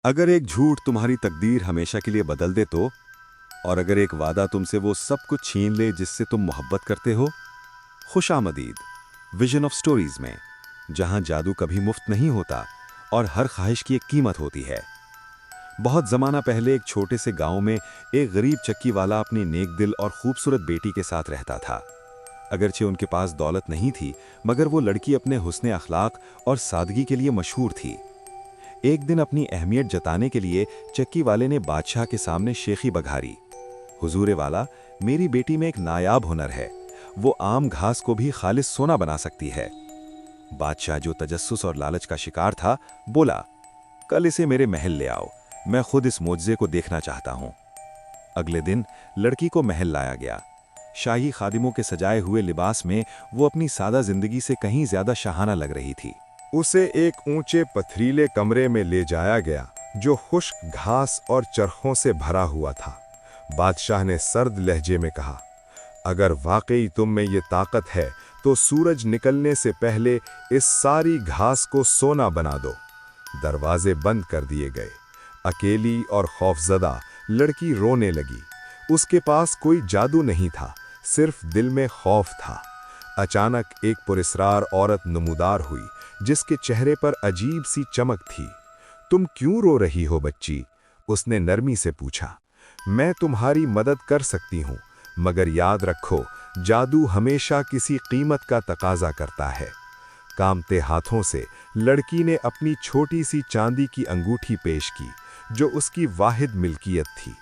अगर एक झूठ तुम्हारी तकदीर हमेशा के लिए बदल दे तो, और अगर एक वादा तुमसे वो सब कुछ छीन ले जिससे तुम मोहब्बत करते हो। खुशामदीद विजन ऑफ स्टोरीज में, जहां जादू कभी मुफ्त नहीं होता और हर ख्वाहिश की एक कीमत होती है। बहुत ज़माना पहले एक छोटे से गांव में एक गरीब चक्की वाला अपनी नेक दिल और खूबसूरत बेटी के साथ रहता था। अगरचे उनके पास दौलत नहीं थी, मगर वो लड़की अपने हुस्न अखलाक और सादगी के लिए मशहूर थी। एक दिन अपनी अहमियत जताने के लिए चक्की वाले ने बादशाह के सामने शेखी बघारी। हुजूरे वाला, मेरी बेटी में एक नायाब हुनर है, वो आम घास को भी खालिस सोना बना सकती है। बादशाह, जो तजस्सुस और लालच का शिकार था, बोला, कल इसे मेरे महल ले आओ, मैं खुद इस मोजज़े को देखना चाहता हूँ। अगले दिन लड़की को महल लाया गया। शाही खादिमों के सजाए हुए लिबास में वो अपनी सादा जिंदगी से कहीं ज्यादा शाहाना लग रही थी। उसे एक ऊंचे पथरीले कमरे में ले जाया गया जो खुश्क घास और चरखों से भरा हुआ था। बादशाह ने सर्द लहजे में कहा, अगर वाकई तुम में ये ताकत है तो सूरज निकलने से पहले इस सारी घास को सोना बना दो। दरवाजे बंद कर दिए गए। अकेली और खौफजदा लड़की रोने लगी। उसके पास कोई जादू नहीं था, सिर्फ दिल में खौफ था। अचानक एक पुरस्रार औरत नमूदार हुई, जिसके चेहरे पर अजीब सी चमक थी। तुम क्यों रो रही हो बच्ची? उसने नरमी से पूछा। मैं तुम्हारी मदद कर सकती हूँ, मगर याद रखो, जादू हमेशा किसी कीमत का तकाजा करता है। कांपते हाथों से लड़की ने अपनी छोटी सी चांदी की अंगूठी पेश की, जो उसकी वाहिद मिल्कियत थी।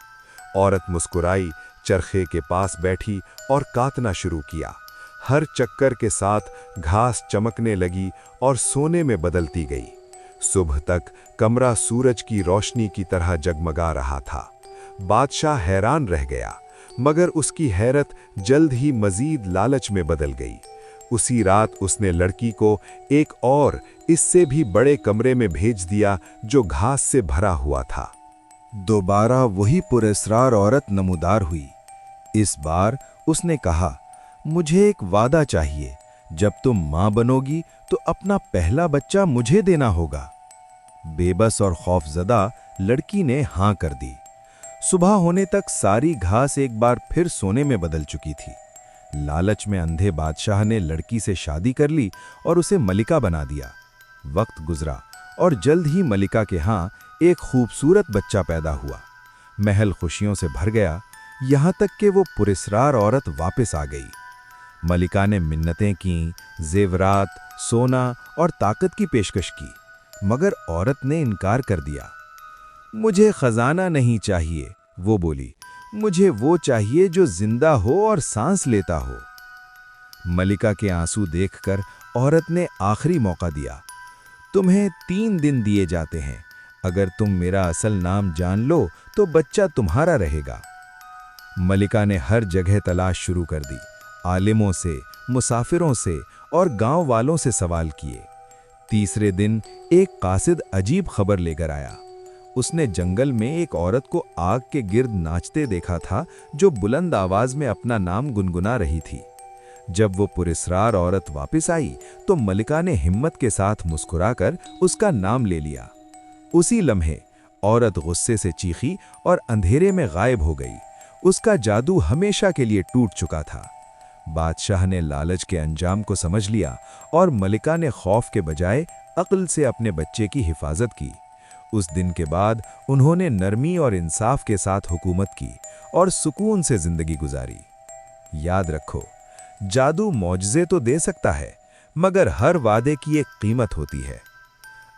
औरत मुस्कुराई, चरखे के पास बैठी और काटना शुरू किया। हर चक्कर के साथ घास चमकने लगी और सोने में बदलती गई। सुबह तक कमरा सूरज की रोशनी की तरह जगमगा रहा था। बादशाह हैरान रह गया, मगर उसकी हैरत जल्द ही मजीद लालच में बदल गई। उसी रात उसने लड़की को एक और इससे भी बड़े कमरे में भेज दिया, जो घास से भरा हुआ था। दोबारा वही पुरस्रार औरत नमूदार हुई। इस बार उसने कहा, मुझे एक वादा चाहिए, जब तुम मां बनोगी तो अपना पहला बच्चा मुझे देना होगा। बेबस और खौफजदा लड़की ने हां कर दी। सुबह होने तक सारी घास एक बार फिर सोने में बदल चुकी थी। लालच में अंधे बादशाह ने लड़की से शादी कर ली और उसे मलिका बना दिया। वक्त गुजरा और जल्द ही मलिका के हां एक खूबसूरत बच्चा पैदा हुआ। महल खुशियों से भर गया, यहां तक कि वो पुरस्रार औरत वापस आ गई। मलिका ने मिन्नतें की, जेवरात, सोना और ताकत की पेशकश की, मगर औरत ने इनकार कर दिया। मुझे खजाना नहीं चाहिए, वो बोली, मुझे वो चाहिए जो जिंदा हो और सांस लेता हो। मलिका के आंसू देखकर औरत ने आखिरी मौका दिया। तुम्हें 3 दिन दिए जाते हैं, अगर तुम मेरा असल नाम जान लो तो बच्चा तुम्हारा रहेगा। मलिका ने हर जगह तलाश शुरू कर दी। आलिमों से, मुसाफिरों से और गांव वालों से सवाल किए। तीसरे दिन एक कासिद अजीब खबर लेकर आया। उसने जंगल में एक औरत को आग के गिर्द नाचते देखा था, जो बुलंद आवाज में अपना नाम गुनगुना रही थी। जब वो पुरस्रार औरत वापस आई तो मलिका ने हिम्मत के साथ मुस्कुराकर उसका नाम ले लिया। उसी लम्हे औरत गुस्से से चीखी और अंधेरे में गायब हो गई। उसका जादू हमेशा के लिए टूट चुका था। बादशाह ने लालच के अंजाम को समझ लिया और मलिका ने खौफ के बजाय अक्ल से अपने बच्चे की हिफाजत की। उस दिन के बाद उन्होंने नरमी और इंसाफ के साथ हुकूमत की और सुकून से जिंदगी गुजारी। याद रखो, जादू मौजज़े तो दे सकता है, मगर हर वादे की एक कीमत होती है।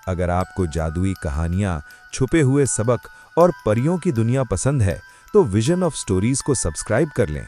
अगर आपको जादुई कहानियां, छुपे हुए सबक और परियों की दुनिया पसंद है तो विजन ऑफ स्टोरीज को सब्सक्राइब कर लें।